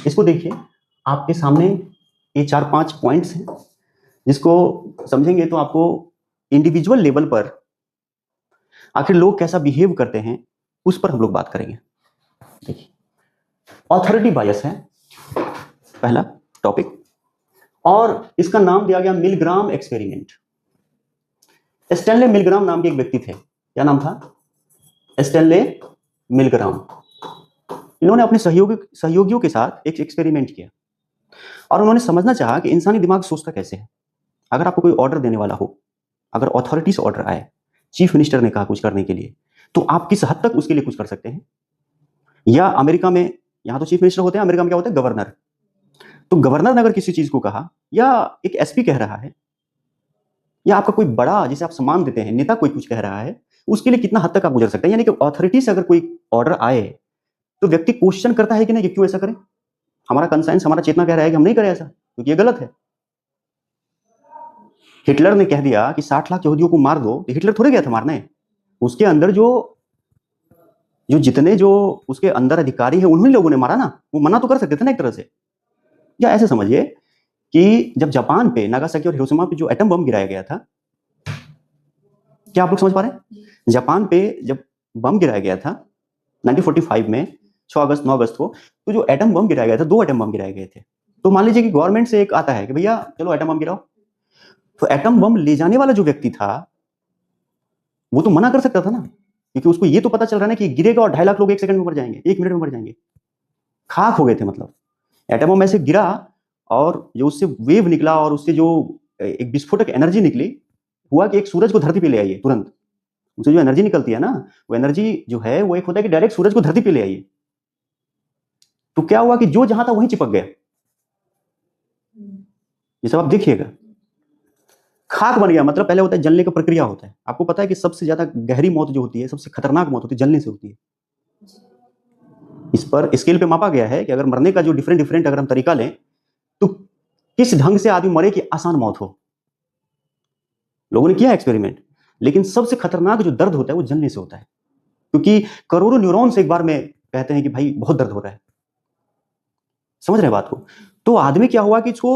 इसको देखिए, आपके सामने ये 4-5 पॉइंट्स हैं, जिसको समझेंगे तो आपको इंडिविजुअल लेवल पर आखिर लोग कैसा बिहेव करते हैं उस पर हम लोग बात करेंगे। देखिए, ऑथोरिटी बायस है पहला टॉपिक, और इसका नाम दिया गया मिलग्राम एक्सपेरिमेंट। स्टैनले मिलग्राम नाम के एक व्यक्ति थे। क्या नाम था? स्टैनले मिलग्राम। इन्होंने अपने सहयोगियों के साथ एक एक्सपेरिमेंट किया और उन्होंने समझना चाहा कि इंसानी दिमाग सोचता कैसे है। अगर आपको कोई ऑर्डर देने वाला हो, अगर अथॉरिटी से ऑर्डर आए, चीफ मिनिस्टर ने कहा कुछ करने के लिए, तो आप किस हद तक उसके लिए कुछ कर सकते हैं? या अमेरिका में, यहां तो चीफ मिनिस्टर होते हैं, अमेरिका में क्या होता है? गवर्नर। तो गवर्नर ने अगर किसी चीज को कहा, या एक एसपी कह रहा है, या आपका कोई बड़ा जिसे आप सम्मान देते हैं नेता कोई कुछ कह रहा है, उसके लिए कितना हद तक आप गुजर सकते हैं? यानी कि अथॉरिटी से अगर कोई ऑर्डर आए तो व्यक्ति क्वेश्चन करता है कि नहीं, कि क्यों ऐसा करें? हमारा कंसाइंस, हमारा चेतना कह रहा है कि हम नहीं करें ऐसा, क्योंकि ये गलत है। हिटलर ने कह दिया कि 60 लाख यहूदियों को मार दो, तो हिटलर थोड़े गया था मारने। उसके अंदर जो जितने जो उसके अंदर अधिकारी है उन्हीं लोगों ने मारा ना। वो मना तो कर सकते थे ना एक तरह से। या ऐसे समझिए कि जब जापान पे, नागासाकी और हिरोशिमा पे जो एटम बम गिराया गया था, क्या आप लोग समझ पा रहे हैं? जापान पे जब बम गिराया गया था 1945 में 6 अगस्त 9 अगस्त को, तो जो एटम बम गिराया गया था, 2 एटम बम गिराए गए थे। तो मान लीजिए कि गवर्नमेंट से एक आता है कि भैया चलो एटम बम गिराओ, तो एटम बम ले जाने वाला जो व्यक्ति था वो तो मना कर सकता था ना, क्योंकि उसको ये तो पता चल रहा है ना कि गिरेगा और 2.5 लाख लोग 1 सेकंड में मर जाएंगे, 1 मिनट में मर जाएंगे, खाक हो गए थे। मतलब एटम बम ऐसे गिरा और जो उससे वेव निकला और उससे जो एक विस्फोटक एनर्जी निकली, हुआ कि एक सूरज को धरती पे ले आइए तुरंत। उससे जो एनर्जी निकलती है ना, वो एनर्जी जो है वो एक होता है कि डायरेक्ट सूरज को धरती पे ले आइए। तो क्या हुआ कि जो जहां था वहीं चिपक गया। ये सब आप देखिएगा, खाक बन गया। मतलब पहले होता है जलने का प्रक्रिया होता है। आपको पता है कि सबसे ज्यादा गहरी मौत जो होती है, सबसे खतरनाक मौत होती है, जलने से होती है। इस पर स्केल पे मापा गया है कि अगर मरने का जो डिफरेंट अगर हम तरीका लें, तो किस ढंग से आदमी मरे कि आसान मौत हो। लोगों ने किया एक्सपेरिमेंट, लेकिन सबसे खतरनाक जो दर्द होता है वो जलने से होता है, क्योंकि करोड़ों न्यूरॉन्स एक बार में कहते हैं कि भाई बहुत दर्द हो रहा है। समझ रहे बात को? तो आदमी क्या हुआ कि इसको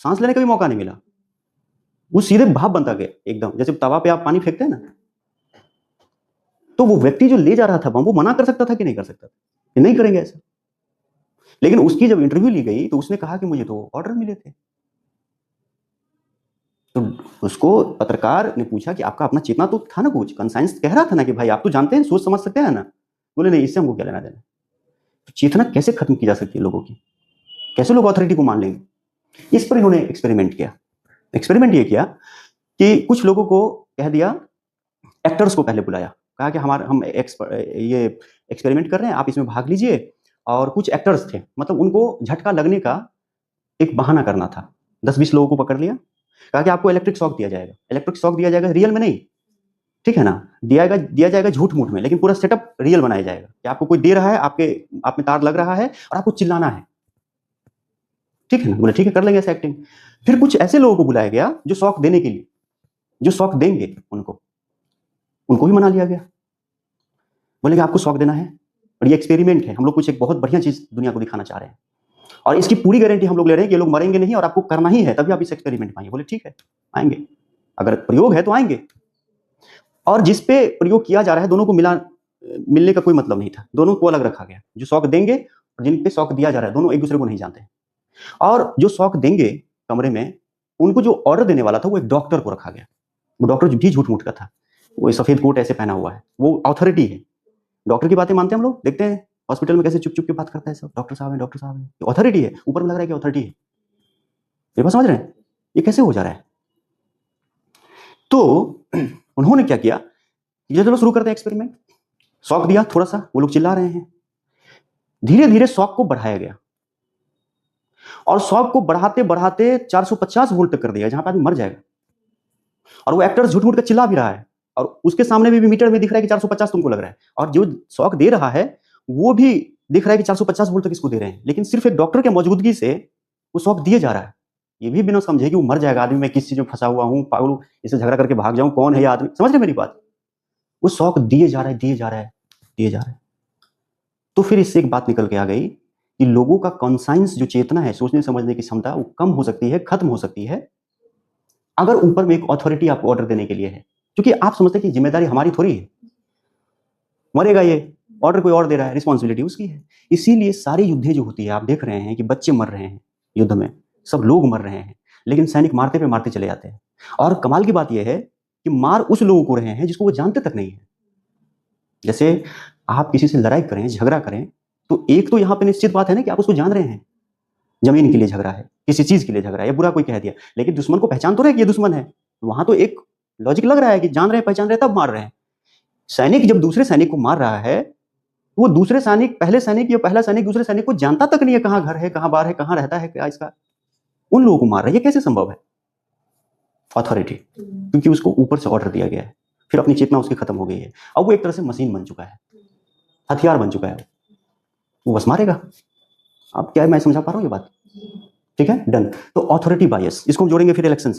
सांस लेने का भी मौका नहीं मिला, वो सीधे भाप बनता गया एकदम, जैसे तवा पे आप पानी फेंकते हैं ना। तो वो व्यक्ति जो ले जा रहा था बम, वो मना कर सकता था कि नहीं कर सकता था कि नहीं करेंगे ऐसा? लेकिन उसकी जब इंटरव्यू ली गई तो उसने कहा कि मुझे तो ऑर्डर मिले थे। तो उसको पत्रकार ने पूछा कि आपका अपना चेतना तो था ना, कुछ कंसाइंस कह रहा था ना कि भाई आप तो जानते हैं, सोच समझ सकते हैं ना। बोले नहीं, इससे हमको क्या लेना देना। तो चेतना कैसे खत्म की जा सकती है लोगों की? कैसे लोग अथॉरिटी को मान लेंगे? इस पर इन्होंने एक्सपेरिमेंट किया। एक्सपेरिमेंट ये किया कि कुछ लोगों को कह दिया, एक्टर्स को पहले बुलाया, कहा कि हम ये एक्सपेरिमेंट कर रहे हैं, आप इसमें भाग लीजिए। और कुछ एक्टर्स थे, मतलब उनको झटका लगने का एक बहाना करना था। 10-20 लोगों को पकड़ लिया, कहा कि आपको इलेक्ट्रिक शॉक दिया जाएगा। इलेक्ट्रिक शॉक दिया जाएगा रियल में नहीं, ठीक है ना, दिया जाएगा झूठ मूठ में, लेकिन पूरा सेटअप रियल बनाया जाएगा कि आपको कोई दे रहा है, आप में तार लग रहा है और आपको चिल्लाना है, ठीक है ना। बोले ठीक है, कर लेंगे ऐसे एक्टिंग। फिर कुछ ऐसे लोगों को बुलाया गया जो शॉक देने के लिए, जो शॉक देंगे उनको भी मना लिया गया। बोले कि आपको शॉक देना है और ये एक्सपेरिमेंट है, हम लोग कुछ एक बहुत बढ़िया चीज दुनिया को दिखाना चाह रहे हैं और इसकी पूरी गारंटी हम लोग ले रहे हैं कि ये लोग मरेंगे नहीं और आपको करना ही है, तभी आप इस एक्सपेरिमेंट में आएंगे। बोले ठीक है आएंगे, अगर प्रयोग है तो आएंगे। और जिस पे प्रयोग किया जा रहा है दोनों को मिलने का कोई मतलब नहीं था, दोनों को अलग रखा गया। जो शॉक देंगे और जिन पे शॉक दिया जा रहा है, दोनों एक दूसरे को नहीं जानते। और जो शॉक देंगे कमरे में, उनको जो ऑर्डर देने वाला था वो एक डॉक्टर को रखा गया। वो डॉक्टर भी झूठ मूठ का था, वो सफेद कोट ऐसे पहना हुआ है, वो अथॉरिटी है। डॉक्टर की बातें मानते हैं हम लोग, देखते हैं हॉस्पिटल में कैसे चुप चुप के बात करता है सब, डॉक्टर साहब है, डॉक्टर साहब है, अथॉरिटी है, ऊपर में लग रहा है कि अथॉरिटी है। ये बात समझ रहे हैं? ये कैसे हो जा रहा है? तो उन्होंने क्या किया, ये चलो शुरू करते हैं एक्सपेरिमेंट। शॉक दिया थोड़ा सा, वो लोग चिल्ला रहे हैं, धीरे धीरे शॉक को बढ़ाया गया और शॉक को बढ़ाते बढ़ाते 450 वोल्ट तक कर दिया, जहां पर आदमी मर जाएगा। और वो एक्टर झूठ मूठ का चिल्ला भी रहा है और उसके सामने भी मीटर में दिख रहा है कि 450 तुमको लग रहा है, और जो शॉक दे रहा है वो भी दिख रहा है कि 450 वोल्ट तक इसको दे रहे हैं, लेकिन सिर्फ एक डॉक्टर के मौजूदगी से वो शॉक दिए जा रहा है। ये भी बिना समझे कि वो मर जाएगा आदमी, मैं किस चीज में फंसा हुआ हूँ, पागल, इससे झगड़ा करके भाग जाऊं, कौन है ये आदमी? समझ रहे मेरी बात? वो शॉक दिए जा रहा है, दिए जा रहा है, दिए जा रहा है। तो फिर इससे एक बात निकल के आ गई कि लोगों का कॉन्साइंस, जो चेतना है, सोचने समझने की क्षमता, वो कम हो सकती है, खत्म हो सकती है, अगर ऊपर में एक अथॉरिटी आपको ऑर्डर देने के लिए है। क्योंकि आप समझते हैं कि जिम्मेदारी हमारी थोड़ी है, मरेगा ये, ऑर्डर कोई और दे रहा है, रिस्पॉन्सिबिलिटी उसकी है। इसीलिए सारी युद्धें जो होती है, आप देख रहे हैं कि बच्चे मर रहे हैं युद्ध में, सब लोग मर रहे हैं, लेकिन सैनिक मारते पे मारते चले जाते हैं। और कमाल की बात यह है कि मार उस लोगों को रहे हैं जिसको वो जानते तक नहीं है। जैसे आप किसी से लड़ाई करें, झगड़ा करें, तो एक तो यहाँ पे निश्चित बात है ना कि आप उसको जान रहे हैं, जमीन के लिए झगड़ा है, किसी चीज के लिए झगड़ा है, या बुरा कोई कह दिया, लेकिन दुश्मन को पहचान तो रहे कि ये दुश्मन है। वहां तो एक लॉजिक लग रहा है कि जान रहे हैं, पहचान रहे, तब मार रहे हैं। सैनिक जब दूसरे सैनिक को मार रहा है, तो वो दूसरे सैनिक, पहले सैनिक या पहला सैनिक दूसरे सैनिक को जानता तक नहीं है, कहाँ घर है, कहाँ बार है, कहाँ रहता है, क्या इसका, उन लोगों को मार रहा है। ये कैसे संभव है? अथॉरिटी, क्योंकि उसको ऊपर से ऑर्डर दिया गया है, फिर अपनी चेतना उसकी खत्म हो गई है। अब वो एक तरह से मशीन बन चुका है, हथियार बन चुका है, वो बस मारेगा। अब क्या है, मैं समझा पा रहा हूँ ये बात? ठीक है, डन। तो अथॉरिटी बायस, इसको हम जोड़ेंगे फिर इलेक्शन।